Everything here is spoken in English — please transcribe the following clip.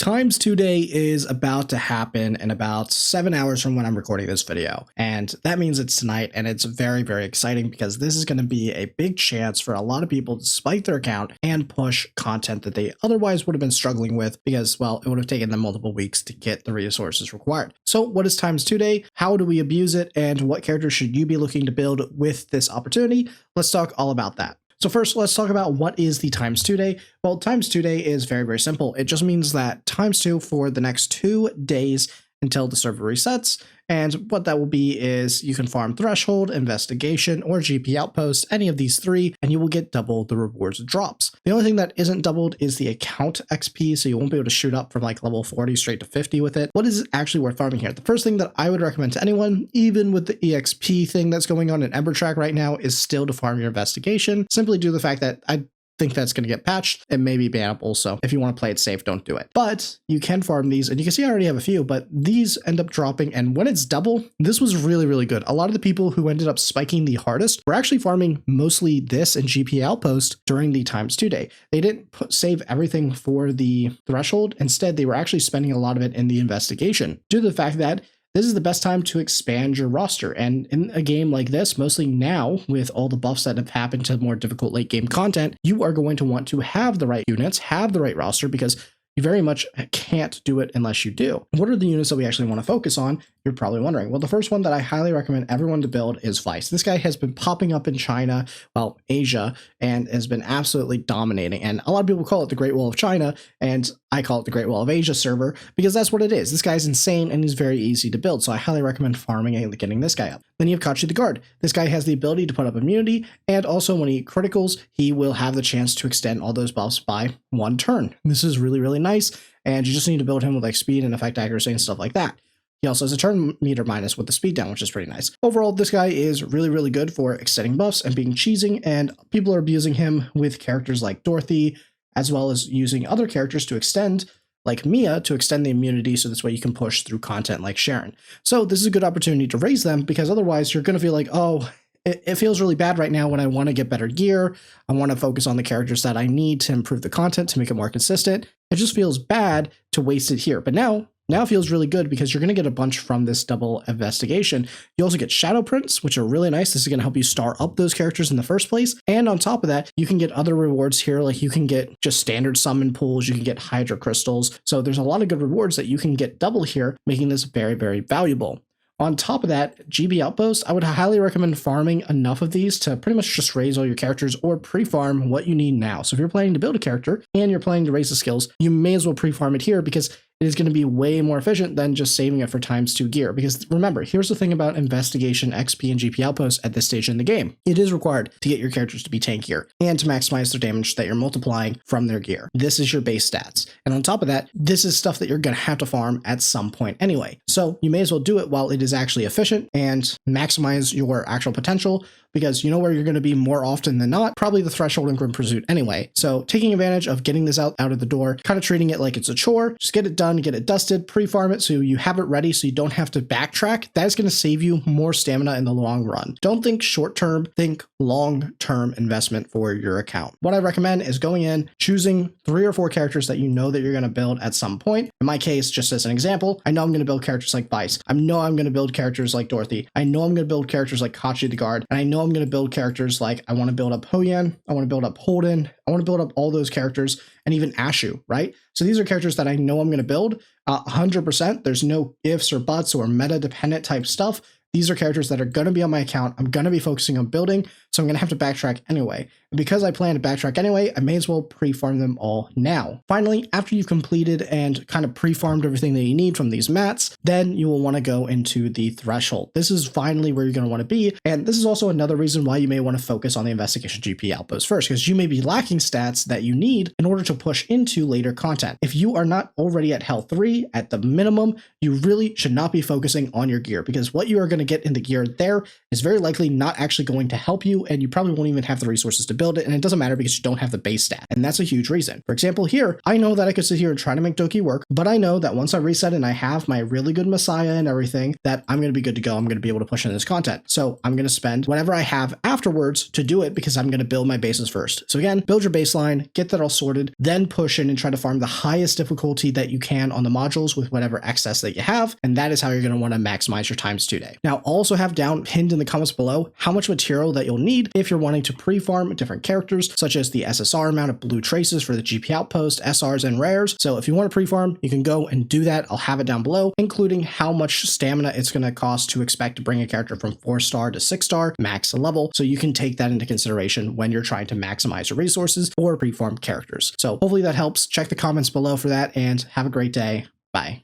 Times 2 Day is about to happen in about 7 hours from when I'm recording this video. And that means it's tonight, and it's very, very exciting because this is going to be a big chance for a lot of people to spike their account and push content that they otherwise would have been struggling with because, well, it would have taken them multiple weeks to get the resources required. So what is Times 2 Day? How do we abuse it? And what characters should you be looking to build with this opportunity? Let's talk all about that. So first, let's talk about what is the Times 2 Day. Well, Times 2 Day is very, very simple. It just means that times 2 for the next 2 days until the server resets. And what that will be is you can farm Threshold, Investigation, or GP Outpost, any of these 3, and you will get double the rewards drops. The only thing that isn't doubled is the account XP, so you won't be able to shoot up from like level 40 straight to 50 with it. What is actually worth farming here? The first thing that I would recommend to anyone, even with the EXP thing that's going on in Embertrack right now, is still to farm your Investigation, simply due to the fact that I think that's going to get patched. It may be bannable, so if you want to play it safe, don't do it. But you can farm these, and you can see I already have a few, but these end up dropping, and when it's double, this was really, really good. A lot of the people who ended up spiking the hardest were actually farming mostly this and GP Outpost during the Times 2 Day. They didn't save everything for the Threshold. Instead, they were actually spending a lot of it in the Investigation, due to the fact that this is the best time to expand your roster. And in a game like this, mostly now with all the buffs that have happened to more difficult late game content, you are going to want to have the right units, have the right roster, because you very much can't do it unless you do. What are the units that we actually want to focus on? You're probably wondering. Well, the first one that I highly recommend everyone to build is Vice. This guy has been popping up in China, well, Asia, and has been absolutely dominating. And a lot of people call it the Great Wall of China, and I call it the Great Wall of Asia server, because that's what it is. This guy's insane, and he's very easy to build, so I highly recommend farming and getting this guy up. Then you have Kachi the Guard. This guy has the ability to put up immunity, and also when he criticals, he will have the chance to extend all those buffs by 1 turn. This is really, really nice, and you just need to build him with like speed and effect accuracy and stuff like that. He also has a turn meter minus with the speed down, which is pretty nice. Overall, this guy is really, really good for extending buffs and being cheesing, and people are abusing him with characters like Dorothy, as well as using other characters to extend, like Mia, to extend the immunity, so this way you can push through content like Sharon. So this is a good opportunity to raise them, because otherwise you're going to feel like, oh, it feels really bad right now when I want to get better gear. I want to focus on the characters that I need to improve the content to make it more consistent. It just feels bad to waste it here. But now it feels really good because you're going to get a bunch from this double investigation. You also get shadow prints, which are really nice. This is going to help you star up those characters in the first place. And on top of that, you can get other rewards here. Like you can get just standard summon pools. You can get Hydra crystals. So there's a lot of good rewards that you can get double here, making this very, very valuable. On top of that, GB Outpost, I would highly recommend farming enough of these to pretty much just raise all your characters or pre-farm what you need now. So if you're planning to build a character and you're planning to raise the skills, you may as well pre-farm it here because it is going to be way more efficient than just saving it for times 2 gear. Because remember, here's the thing about Investigation, XP, and GP Outposts at this stage in the game. It is required to get your characters to be tankier and to maximize their damage that you're multiplying from their gear. This is your base stats. And on top of that, this is stuff that you're going to have to farm at some point anyway. So you may as well do it while it is actually efficient and maximize your actual potential, because you know where you're going to be more often than not, probably the Threshold and Grim Pursuit anyway. So taking advantage of getting this out of the door, kind of treating it like it's a chore, just get it done, get it dusted, pre-farm it so you have it ready so you don't have to backtrack. That is going to save you more stamina in the long run. Don't think short-term, think long-term investment for your account. What I recommend is going in, choosing 3 or 4 characters that you know that you're going to build at some point. In my case, just as an example, I know I'm going to build characters like Vice. I know I'm going to build characters like Dorothy. I know I'm going to build characters like Kachi the Guard. And I know I'm going to build characters like, I want to build up Hoyan, I want to build up Holden, I want to build up all those characters, and even Ashu, right? So these are characters that I know I'm going to build 100%. There's no ifs or buts or meta dependent type stuff. These are characters that are going to be on my account. I'm going to be focusing on building, so I'm going to have to backtrack anyway. And because I plan to backtrack anyway, I may as well pre-farm them all now. Finally, after you've completed and kind of pre-farmed everything that you need from these mats, then you will want to go into the Threshold. This is finally where you're going to want to be, and this is also another reason why you may want to focus on the Investigation GP Outpost first, because you may be lacking stats that you need in order to push into later content. If you are not already at Hell 3 at the minimum, you really should not be focusing on your gear, because what you are going to get in the gear there is very likely not actually going to help you, and you probably won't even have the resources to build it, and it doesn't matter because you don't have the base stat. And that's a huge reason. For example, here, I know that I could sit here and try to make Doki work, but I know that once I reset and I have my really good Messiah and everything, that I'm going to be good to go. I'm going to be able to push in this content. So I'm going to spend whatever I have afterwards to do it because I'm going to build my bases first. So again, build your baseline, get that all sorted, then push in and try to farm the highest difficulty that you can on the modules with whatever excess that you have. And that is how you're going to want to maximize your times 2 day. Now, also have down pinned in the comments below how much material that you'll need if you're wanting to pre-farm different characters, such as the SSR amount of blue traces for the GP outpost, SRs, and rares. So if you want to pre-farm, you can go and do that. I'll have it down below, including how much stamina it's going to cost to expect to bring a character from 4-star to 6-star max level. So you can take that into consideration when you're trying to maximize your resources or pre-farm characters. So hopefully that helps. Check the comments below for that and have a great day. Bye.